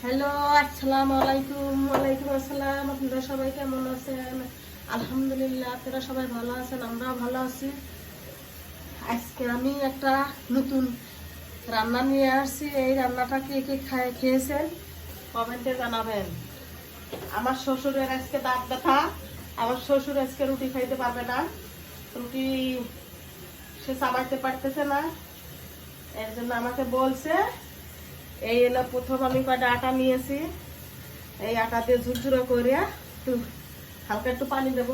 Hello, আসসালামু আলাইকুম। ওয়ালাইকুম আসসালাম। আপনারা সবাই কেমন আছেন? আলহামদুলিল্লাহ, আপনারা সবাই ভালো আছেন, আমরাও ভালো আছি। আজকে আমি একটা নতুন রান্না নিয়ে আসছি। এই রান্নাটা কে কে খেয়েছেন কমেন্টে জানাবেন। আমার শ্বশুরের আজকে দাঁত ব্যথা। আমার শ্বশুর আজকে রুটি খাইতে পারবে না, রুটি সে চাবাইতে পারতেছে না। এর জন্য আমাকে বলছে, এই এলো প্রথম আমি কয়টা আটা নিয়েছি, এই আটা দিয়ে ঝুরঝুরো করে একটু হালকা একটু পানি দেব।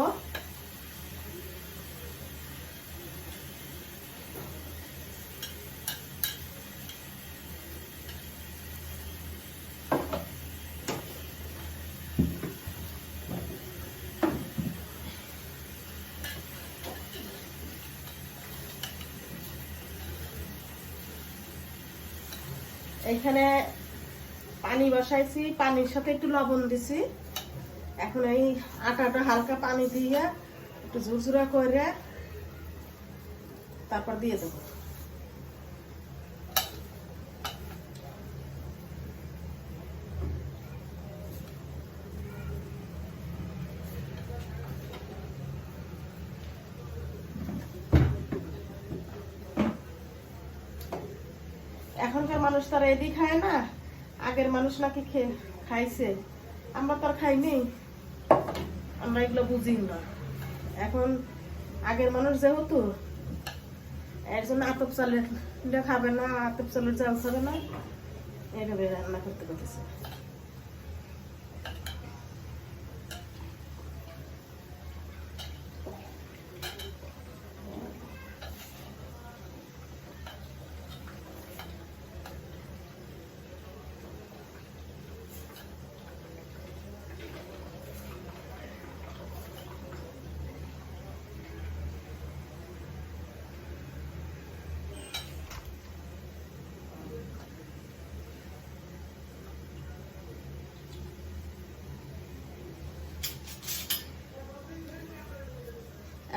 এইখানে পানি বসাইছি, পানির সাথে একটু লবণ দিছি। এখন এই আটাটা হালকা পানি দিয়ে একটু ঝুরঝুরা করে তারপর দিয়ে দেবো। এখনকার মানুষ তারা এদি খায় না, আগের মানুষ নাকি খাইছে। আমরা তো আর খাইনি, আমরা এগুলো বুঝি না। এখন আগের মানুষ যেহেতু, এর জন্য আতপ চালের খাবে না, আতপ চালের চাল খাবে না, এইভাবে রান্না করতে করতেছে।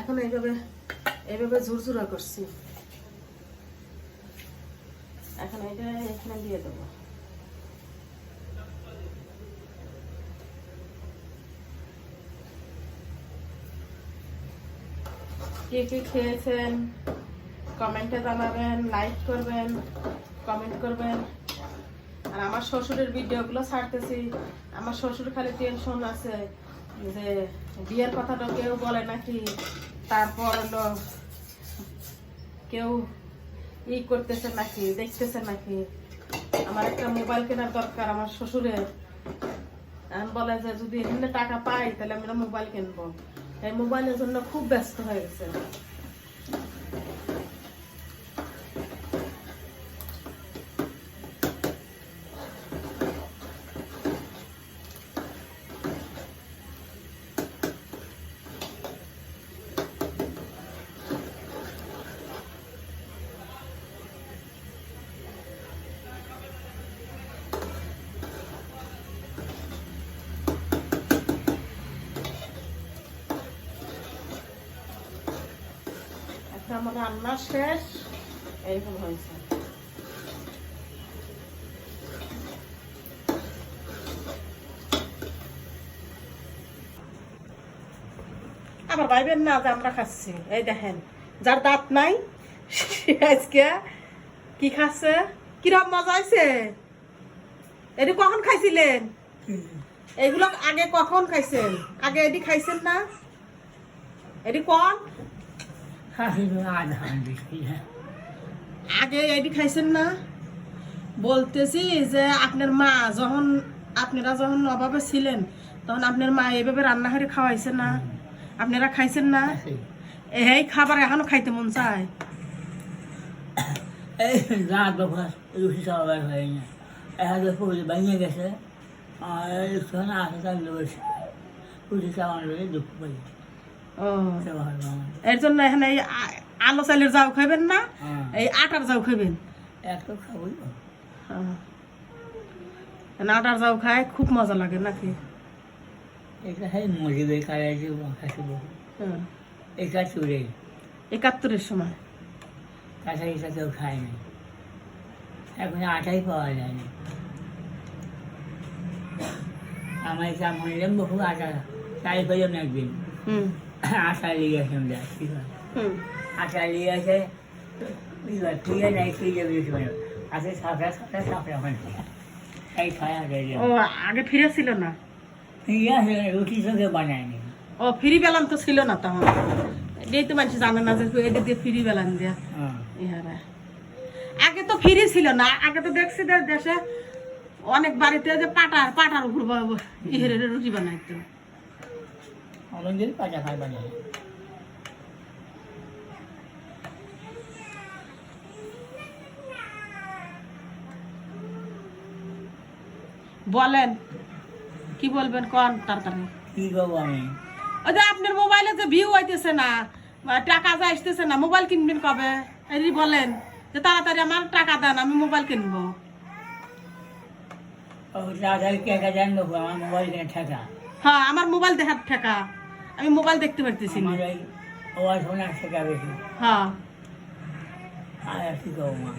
এখন এইভাবে ঝুরঝুরা করছি। এখন এটা এখানে দিয়ে দেবো। কে কে খেয়েছেন কমেন্টে জানাবেন, লাইক করবেন, কমেন্ট করবেন। আর আমার শ্বশুরের ভিডিওগুলো ছাড়তেছি, আমার শ্বশুর খালি টেনশন আছে যে বিয়ের কথাটা কেউ বলে নাকি, তারপর হলো কেউ করতেছে নাকি, দেখতেছে নাকি। আমার একটা মোবাইল কেনার দরকার আমার শ্বশুরের। বলে যে যদি এখানে টাকা পাই তাহলে আমরা মোবাইল কিনবো। এই মোবাইলের জন্য খুব ব্যস্ত হয়ে গেছে। আমার রান্না শেষ, এইরকম হয়েছে। আবার ভাইবেন না যে আমরা খাচ্ছি। এই দেখেন, যার দাঁত নাই আজকে কি খাচ্ছে, কিরকম মজা হয়েছে। এটি কখন খাইছিলেন? এগুলো আগে কখন খাইছেন? আগে এটি খাইছেন না? এটি কন আগে এটি খাইছেন না? বলতেছি যে আপনার মা যখন, আপনারা যখন অভাবে ছিলেন তখন আপনার মা এভাবে রান্না করে খাওয়াইছে না? আপনারা খাইছেন না? এই খাবার এখনো খাইতে মন চায়। এই রাত বাবা রুটি চাওয়ার হয় না, এখন ভেঙে গেছে। আর আসে থাকলে বসে রুটি চাওয়ার লোকে দুঃখ পাই। ও, এর জন্য এখানে এই আলো চালের যাও খাইবেন না, এই আটার যাও খাইবেন। একটা খাবই আটার যাও খায় খুব মজা লাগে নাকি? এটা হয় মসজিদে কারাইছে খাসি বহু এটা চুরে 71-এর সময় কাছাকাছি কেউ খায় না, এখন আটাই পাওয়া যায় না। আমার কাম হইলাম বহু আটা তাই পেলাম না একদিন হুম আশা লিয়ে আসলাম যা ঠিক আছে হুম আশা লিয়ে আসে ঠিক আছে নাই ফিরে যাবে আসে সাপড়া মানে এই খায় আগে ও আগে ফিরে ছিল না ফিরে আসে রুটি সঙ্গে বানায়নি ও ফ্রি বেলান তো ছিল না তখন এই তো মানুষ জানে না যে এটা দিয়ে ফ্রি বেলান দিয়া হ্যাঁ ইহারা আগে তো ফ্রি ছিল না আগে তো দেখছি দেশে অনেক বাড়িতে যে পাটার উপর ইহের রুটি বানাইতো অনেকদিন পাটা খাই বানায় বলেন কি বলবেন কোন তাড়াতাড়ি কি করবো আমি ওই যে আপনার মোবাইলে যে ভিউ হইতেছে না বা টাকা যা আসতেছে না মোবাইল কিনবেন কবে এই বলেন যে তাড়াতাড়ি আমার টাকা দেন আমি মোবাইল কিনবো তাড়াতাড়ি টাকা জানবো আমার মোবাইল কিনে টাকা হ্যাঁ আমার মোবাইল দেখার টাকা আমি মোবাইল দেখতে পারতেছি না আমার এই ওয়ার ফোন টাকা বেশি হ্যাঁ আর কি করবো মা